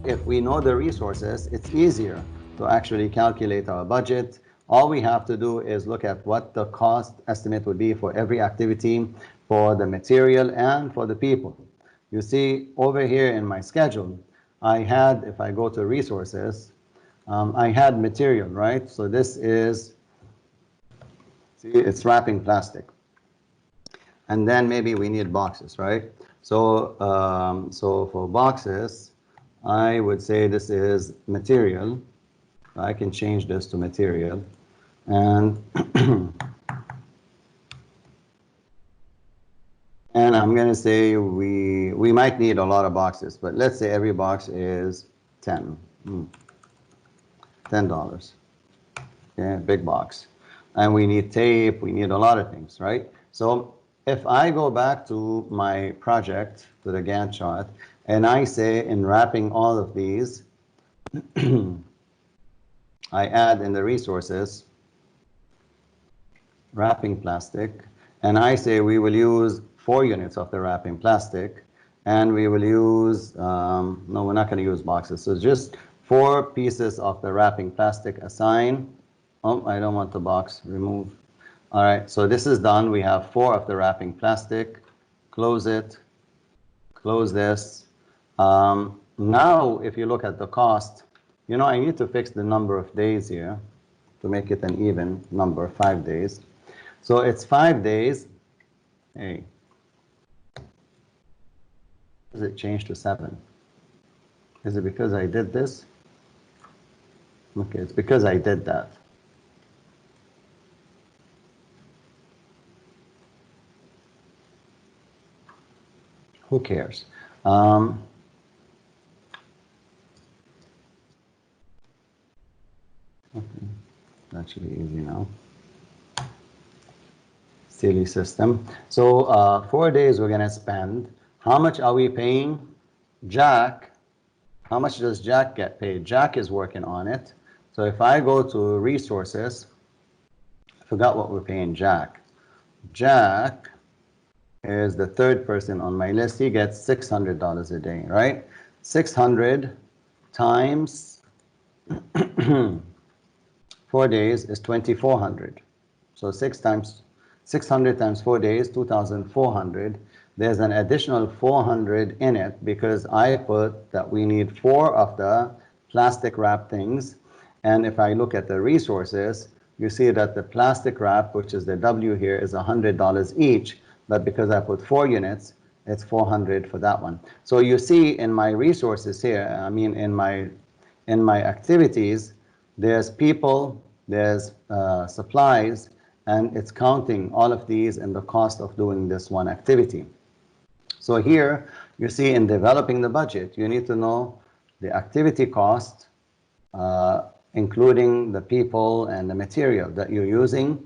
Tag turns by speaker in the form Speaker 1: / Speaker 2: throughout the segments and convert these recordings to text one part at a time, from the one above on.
Speaker 1: if we know the resources, it's easier to actually calculate our budget. All we have to do is look at what the cost estimate would be for every activity, for the material and for the people. You see over here in my schedule, I had, if I go to resources, I had material, right? So this is, see, it's wrapping plastic. And then maybe we need boxes, right? So, so for boxes, I would say this is material. I can change this to material. And and I'm going to say we might need a lot of boxes, but let's say every box is $10. Okay, big box. And we need tape, we need a lot of things, right? So if I go back to my project, to the Gantt chart, and I say in wrapping all of these, I add in the resources, wrapping plastic, and I say we will use 4 units of the wrapping plastic, and we will use, no, we're not going to use boxes, so just 4 pieces of the wrapping plastic assign. Oh, I don't want the box, remove. All right, so this is done. We have 4 of the wrapping plastic. Close it, close this. Now, if you look at the cost, you know, I need to fix the number of days here to make it an even number, 5 days. So it's 5 days. Hey, does it change to 7? Is it because I did this? Okay, it's because I did that. Who cares? Okay, that should be easy now. Silly system. So 4 days we're going to spend. How much are we paying Jack? How much does Jack get paid? Jack is working on it. So if I go to resources, I forgot what we're paying Jack. Jack is the 3rd person on my list. He gets $600 a day, right? 600 times 4 days is 2,400. So 600 times 4 days, 2,400. There's an additional 400 in it because I put that we need 4 of the plastic wrap things. And if I look at the resources, you see that the plastic wrap, which is the W here, is $100 each. But because I put 4 units, it's 400 for that one. So you see in my resources here, I mean in my activities, there's people, there's supplies, and it's counting all of these in the cost of doing this one activity. So here you see in developing the budget, you need to know the activity cost, including the people and the material that you're using.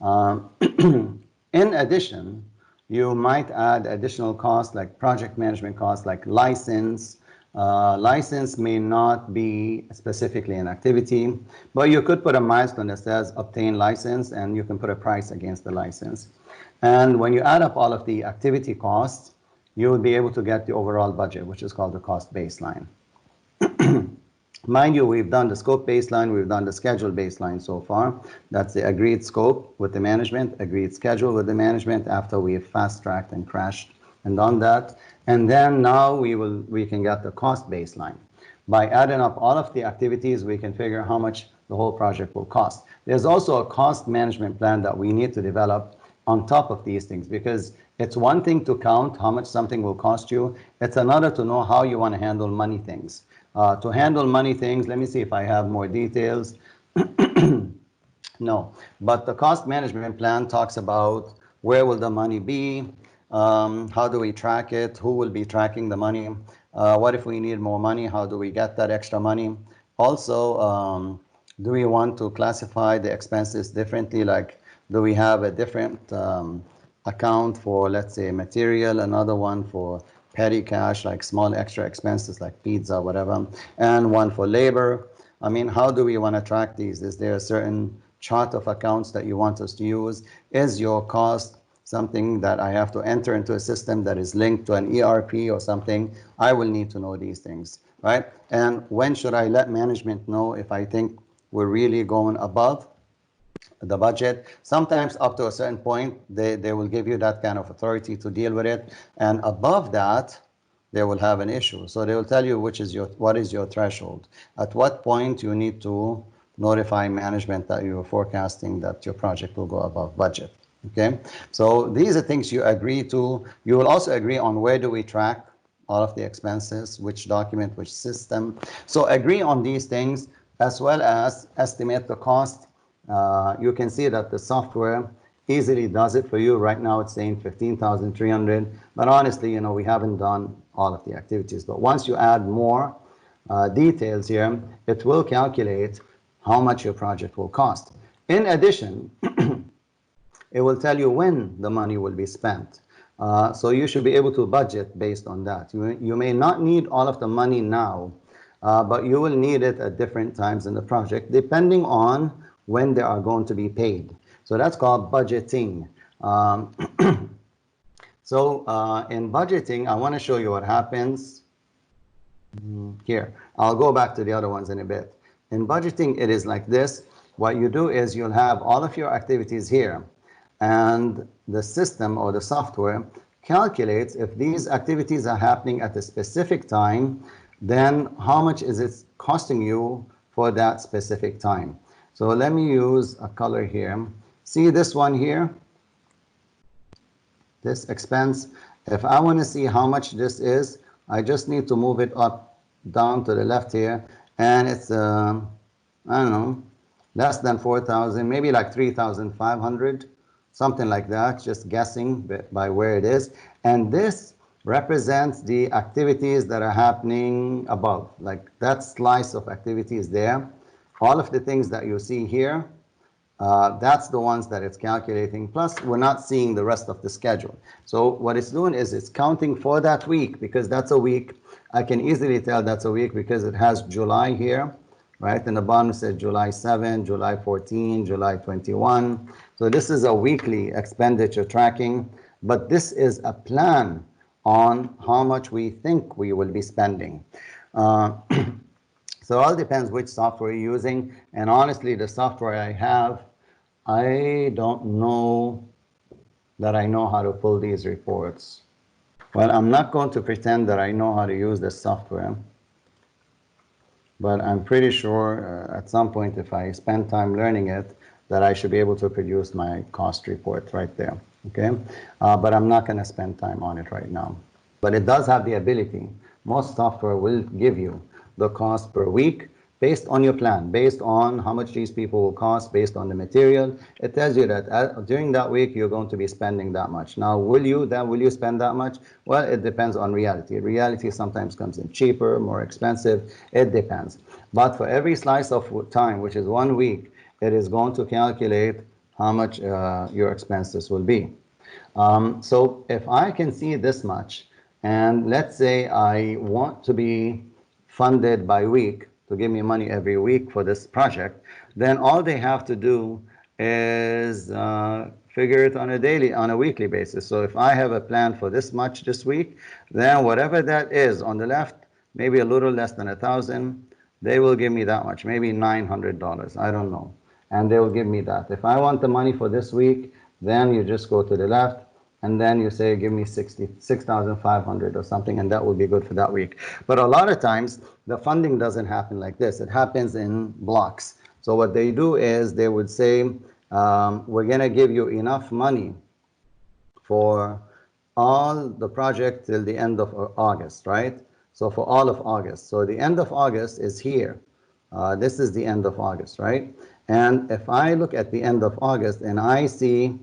Speaker 1: In addition, you might add additional costs like project management costs, like license. License may not be specifically an activity, but you could put a milestone that says obtain license, and you can put a price against the license. And when you add up all of the activity costs, you will be able to get the overall budget, which is called the cost baseline. Mind you, we've done the scope baseline, we've done the schedule baseline so far. That's the agreed scope with the management, agreed schedule with the management after we've fast-tracked and crashed and done that. And then now we can get the cost baseline. By adding up all of the activities, we can figure how much the whole project will cost. There's also a cost management plan that we need to develop on top of these things, because it's one thing to count how much something will cost you. It's another to know how you want to handle money things. To handle money things, let me see if I have more details. No, but the cost management plan talks about where will the money be, how do we track it, who will be tracking the money, what if we need more money, how do we get that extra money. Also, do we want to classify the expenses differently, like do we have a different account for, let's say, material, another one for petty cash, like small extra expenses like pizza, whatever, and one for labor. I mean, how do we want to track these? Is there a certain chart of accounts that you want us to use? Is your cost something that I have to enter into a system that is linked to an ERP or something? I will need to know these things. right? And when should I let management know if I think we're really going above the budget? Sometimes up to a certain point, they will give you that kind of authority to deal with it. And above that, they will have an issue. So they will tell you what is your threshold. At what point you need to notify management that you're forecasting that your project will go above budget. Okay, so these are things you agree to. You will also agree on where do we track all of the expenses, which document, which system. So agree on these things as well as estimate the cost. You can see that the software easily does it for you. Right now it's saying 15,300, but honestly, you know, we haven't done all of the activities. But once you add more details here, it will calculate how much your project will cost. In addition, it will tell you when the money will be spent. So you should be able to budget based on that. You may not need all of the money now, but you will need it at different times in the project, depending on when they are going to be paid. So that's called budgeting. So in budgeting, I want to show you what happens here. I'll go back to the other ones in a bit. In budgeting, it is like this. What you do is you'll have all of your activities here, and the system or the software calculates if these activities are happening at a specific time, then how much is it costing you for that specific time. So let me use a color here. See this one here? This expense. If I want to see how much this is, I just need to move it up, down to the left here, and it's, I don't know, less than 4,000, maybe like 3,500, something like that, just guessing by where it is. And this represents the activities that are happening above, like that slice of activities there. All of the things that you see here, that's the ones that it's calculating. Plus, we're not seeing the rest of the schedule. So what it's doing is it's counting for that week, because that's a week. I can easily tell that's a week because it has July here, right? And the bottom says July 7, July 14, July 21. So this is a weekly expenditure tracking, but this is a plan on how much we think we will be spending. So it all depends which software you're using. And honestly, the software I have, I don't know that I know how to pull these reports. Well, I'm not going to pretend that I know how to use this software, but I'm pretty sure at some point, if I spend time learning it, that I should be able to produce my cost report right there, okay? But I'm not gonna spend time on it right now. But it does have the ability. Most software will give you the cost per week based on your plan, based on how much these people will cost, based on the material. It tells you that during that week, you're going to be spending that much. Now, will you spend that much? Well, it depends on reality. Reality sometimes comes in cheaper, more expensive. It depends. But for every slice of time, which is 1 week, it is going to calculate how much your expenses will be. So if I can see this much, and let's say I want to be funded by week, to give me money every week for this project, then all they have to do is figure it on a weekly basis. So if I have a plan for this much this week, then whatever that is on the left, maybe a little less than 1,000, they will give me that much, maybe $900, I don't know. And they will give me that. If I want the money for this week, then you just go to the left, and then you say, give me 6,500 or something, and that will be good for that week. But a lot of times, the funding doesn't happen like this. It happens in blocks. So what they do is they would say, we're going to give you enough money for all the project till the end of August, right? So for all of August. So the end of August is here. This is the end of August, right? And if I look at the end of August and I see,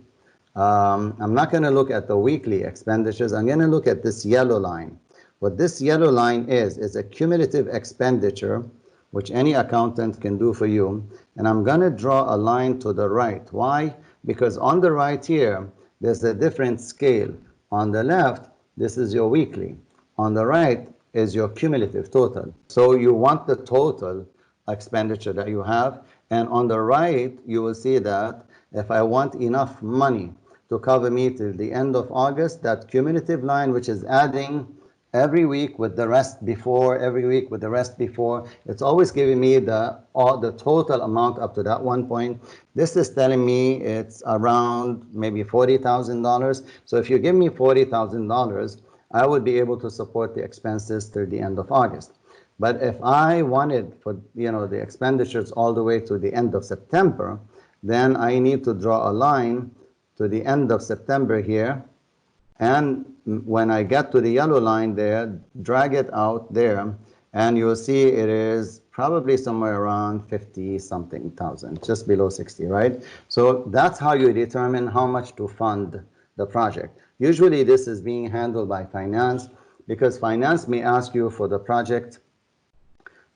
Speaker 1: I'm not going to look at the weekly expenditures. I'm going to look at this yellow line. What this yellow line is a cumulative expenditure, which any accountant can do for you. And I'm going to draw a line to the right. Why? Because on the right here, there's a different scale. On the left, this is your weekly. On the right is your cumulative total. So you want the total expenditure that you have. And on the right, you will see that if I want enough money to cover me till the end of August, that cumulative line, which is adding every week with the rest before, every week with the rest before. It's always giving me the total amount up to that one point. This is telling me it's around maybe $40,000. So if you give me $40,000, I would be able to support the expenses through the end of August. But if I wanted for the expenditures all the way to the end of September, then I need to draw a line to the end of September here. And when I get to the yellow line there, drag it out there, and you'll see it is probably somewhere around 50-something thousand, just below 60, right? So that's how you determine how much to fund the project. Usually this is being handled by finance, because finance may ask you for the project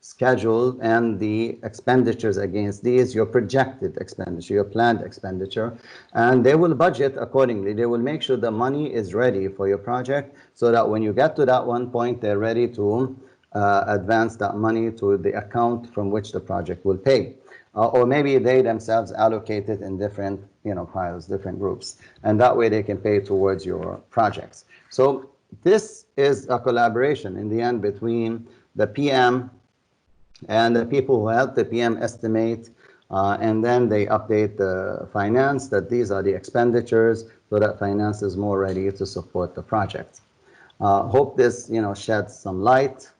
Speaker 1: schedule and the expenditures against these, your projected expenditure, your planned expenditure, and they will budget accordingly. They will make sure the money is ready for your project so that when you get to that one point, they're ready to advance that money to the account from which the project will pay. Or maybe they themselves allocate it in different piles, different groups, and that way they can pay towards your projects. So this is a collaboration in the end between the PM and the people who help the PM estimate, and then they update the finance that these are the expenditures so that finance is more ready to support the project. Hope this sheds some light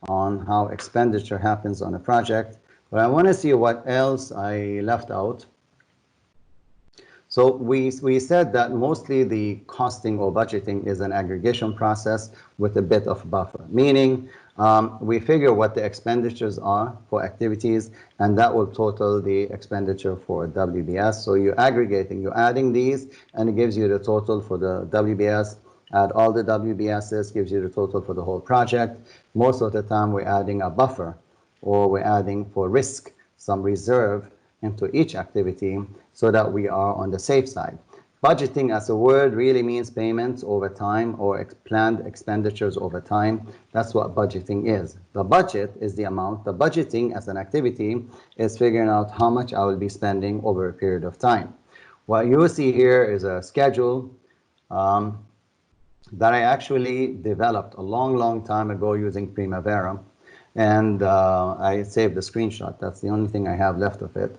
Speaker 1: on how expenditure happens on a project. But I want to see what else I left out. So we said that mostly the costing or budgeting is an aggregation process with a bit of buffer, meaning we figure what the expenditures are for activities, and that will total the expenditure for WBS. So you're aggregating, you're adding these, and it gives you the total for the WBS. Add all the WBSs, gives you the total for the whole project. Most of the time we're adding a buffer, or we're adding for risk some reserve into each activity so that we are on the safe side. Budgeting as a word really means payments over time or planned expenditures over time. That's what budgeting is. The budget is the amount. The budgeting as an activity is figuring out how much I will be spending over a period of time. What you see here is a schedule that I actually developed a long time ago using Primavera. And I saved the screenshot. That's the only thing I have left of it.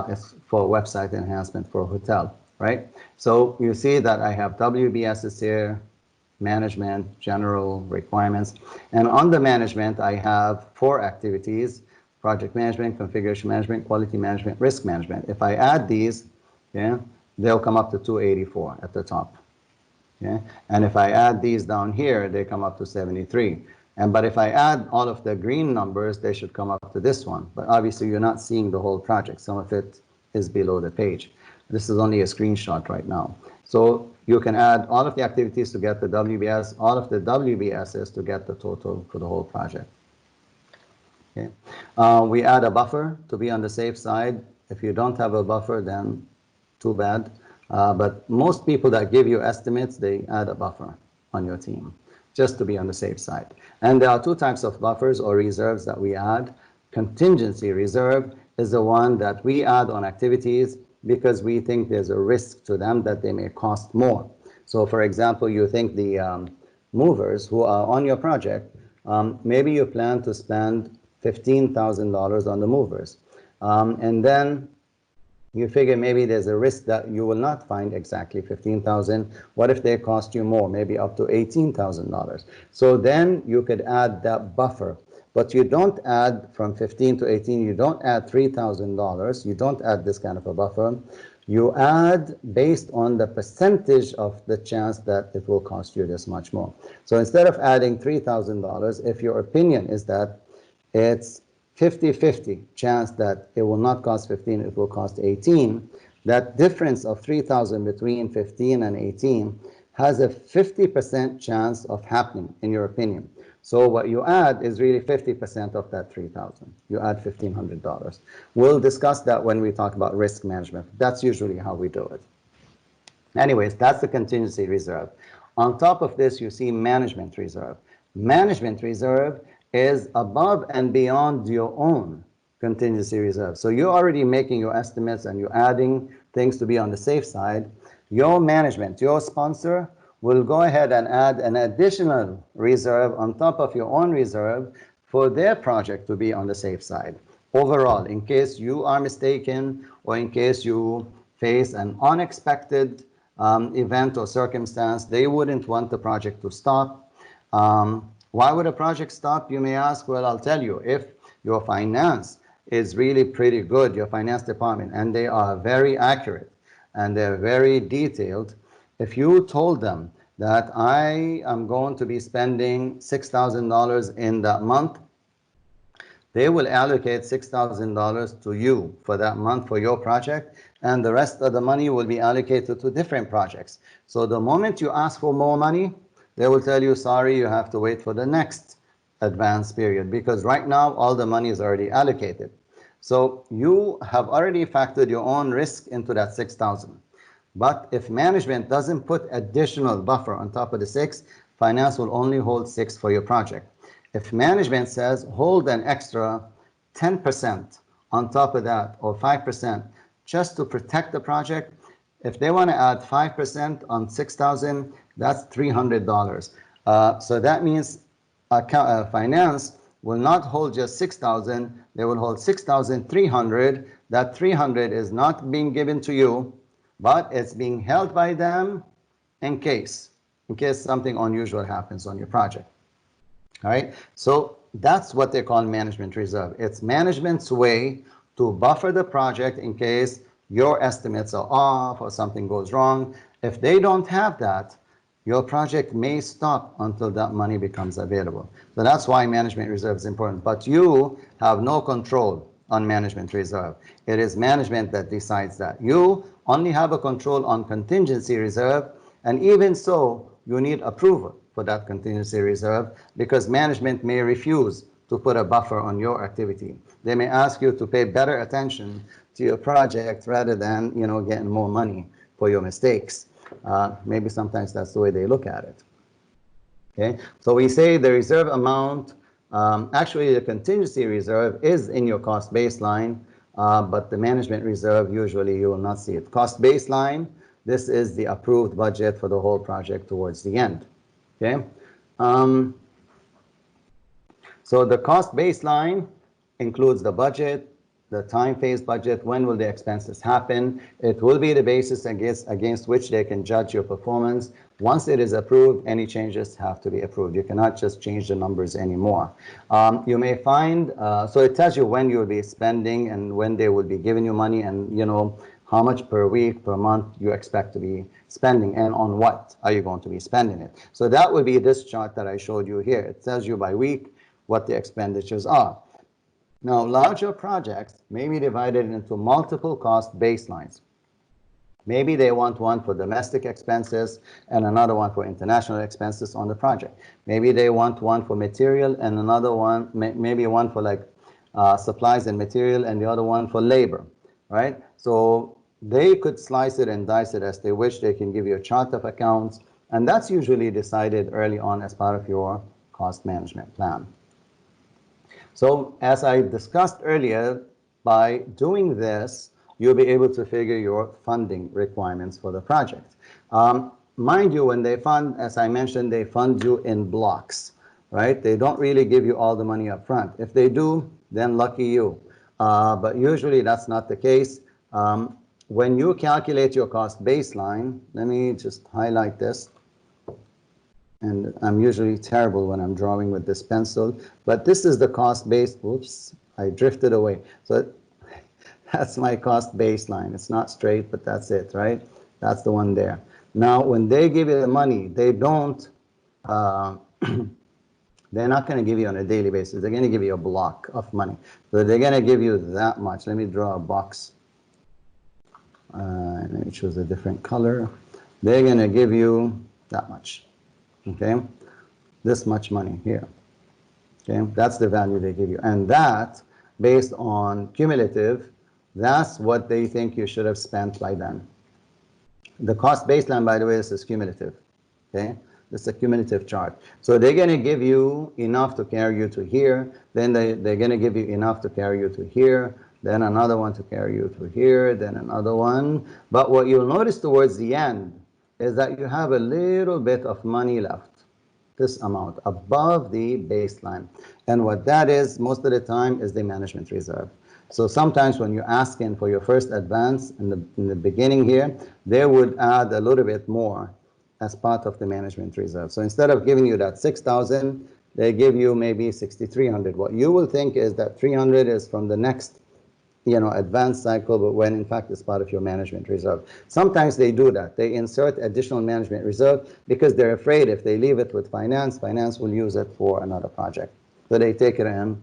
Speaker 1: It's for website enhancement for a hotel, right? So you see that I have WBSs here, management, general requirements. And on the management, I have 4 activities: project management, configuration management, quality management, risk management. If I add these, they'll come up to 284 at the top. And if I add these down here, they come up to 73. But if I add all of the green numbers, they should come up to this one. But obviously, you're not seeing the whole project. Some of it is below the page. This is only a screenshot right now. So you can add all of the activities to get the WBS, all of the WBSs to get the total for the whole project. We add a buffer to be on the safe side. If you don't have a buffer, then too bad. But most people that give you estimates, they add a buffer on your team, just to be on the safe side. And there are 2 types of buffers or reserves that we add. Contingency reserve is the one that we add on activities because we think there's a risk to them that they may cost more. So for example, you think the movers who are on your project, maybe you plan to spend $15,000 on the movers. And then you figure maybe there's a risk that you will not find exactly 15,000. What if they cost you more, maybe up to $18,000? So then you could add that buffer, but you don't add from 15 to 18, you don't add $3,000, you don't add this kind of a buffer. You add based on the percentage of the chance that it will cost you this much more. So instead of adding $3,000, if your opinion is that it's 50-50 chance that it will not cost 15, it will cost 18, that difference of 3,000 between 15 and 18 has a 50% chance of happening, in your opinion. So what you add is really 50% of that 3,000. You add $1,500. We'll discuss that when we talk about risk management. That's usually how we do it. Anyways, that's the contingency reserve. On top of this, you see management reserve. Management reserve is above and beyond your own contingency reserve. So you're already making your estimates and you're adding things to be on the safe side. Your management, your sponsor, will go ahead and add an additional reserve on top of your own reserve for their project to be on the safe side. Overall, in case you are mistaken or in case you face an unexpected event or circumstance, they wouldn't want the project to stop. Why would a project stop, you may ask? Well, I'll tell you. If your finance is really pretty good, your finance department, and they are very accurate and they're very detailed, if you told them that I am going to be spending $6,000 in that month, they will allocate $6,000 to you for that month for your project, and the rest of the money will be allocated to different projects. So the moment you ask for more money, they will tell you, sorry, you have to wait for the next advance period, because right now all the money is already allocated. So you have already factored your own risk into that 6,000. But if management doesn't put additional buffer on top of the 6, finance will only hold 6 for your project. If management says hold an extra 10% on top of that, or 5%, just to protect the project, if they want to add 5% on 6,000, that's $300. So that means finance will not hold just 6,000, they will hold 6,300. That 300 is not being given to you, but it's being held by them in case something unusual happens on your project. All right, so that's what they call management reserve. It's management's way to buffer the project in case your estimates are off or something goes wrong. If they don't have that, your project may stop until that money becomes available. So that's why management reserve is important. But you have no control on management reserve. It is management that decides that. You only have a control on contingency reserve, and even so, you need approval for that contingency reserve, because management may refuse to put a buffer on your activity. They may ask you to pay better attention to your project rather than, you know, getting more money for your mistakes. Maybe sometimes that's the way they look at it. Okay, so we say the reserve amount, actually the contingency reserve is in your cost baseline, but the management reserve, usually you will not see it. Cost baseline, this is the approved budget for the whole project towards the end. Okay, so the cost baseline includes the budget, the time phase budget, when will the expenses happen. It will be the basis against which they can judge your performance. Once it is approved, any changes have to be approved. You cannot just change the numbers anymore. You may find, so it tells you when you'll be spending and when they will be giving you money, and you know how much per week, per month you expect to be spending, and on what are you going to be spending it. So that would be this chart that I showed you here. It tells you by week what the expenditures are. Now, larger projects may be divided into multiple cost baselines. Maybe they want one for domestic expenses and another one for international expenses on the project. Maybe they want one for material and another one, maybe one for like supplies and material, and the other one for labor, right? So they could slice it and dice it as they wish. They can give you a chart of accounts, and that's usually decided early on as part of your cost management plan. So as I discussed earlier, by doing this, you'll be able to figure your funding requirements for the project. Mind you, when they fund, as I mentioned, they fund you in blocks, right? They don't really give you all the money up front. If they do, then lucky you. But usually that's not the case. When you calculate your cost baseline, let me just highlight this. And I'm usually terrible when I'm drawing with this pencil, but this is the cost base. Oops, I drifted away. So that's my cost baseline. It's not straight, but that's it, right? That's the one there. Now, when they give you the money, they don't, they're not going to give you on a daily basis. They're going to give you a block of money. So they're going to give you that much. Let me draw a box. Let me choose a different color. They're going to give you that much. Okay, this much money here. Okay, that's the value they give you, and that, based on cumulative, that's what they think you should have spent by then. The cost baseline, by the way, this is cumulative. Okay, this is a cumulative chart. So they're going to give you enough to carry you to here, then they're going to give you enough to carry you to here, then another one to carry you to here, then another one. But what you'll notice towards the end is that you have a little bit of money left, this amount, above the baseline. And what that is, most of the time, is the management reserve. So sometimes when you're asking for your first advance in the beginning here, they would add a little bit more as part of the management reserve. So instead of giving you that 6,000, they give you maybe 6,300. What you will think is that 300 is from the next, advanced cycle, but when in fact it's part of your management reserve. Sometimes they do that. They insert additional management reserve because they're afraid if they leave it with finance, finance will use it for another project. So they take it in.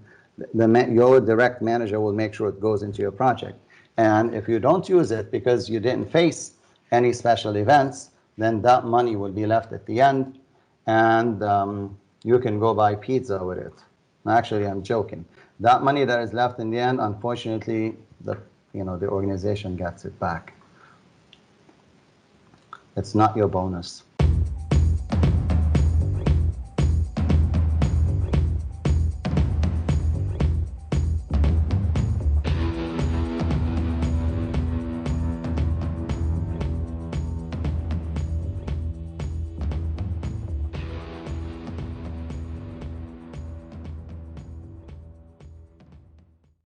Speaker 1: Your direct manager will make sure it goes into your project. And if you don't use it because you didn't face any special events, then that money will be left at the end, and you can go buy pizza with it. Actually, I'm joking. That money that is left in the end, unfortunately, the organization gets it back. It's not your bonus.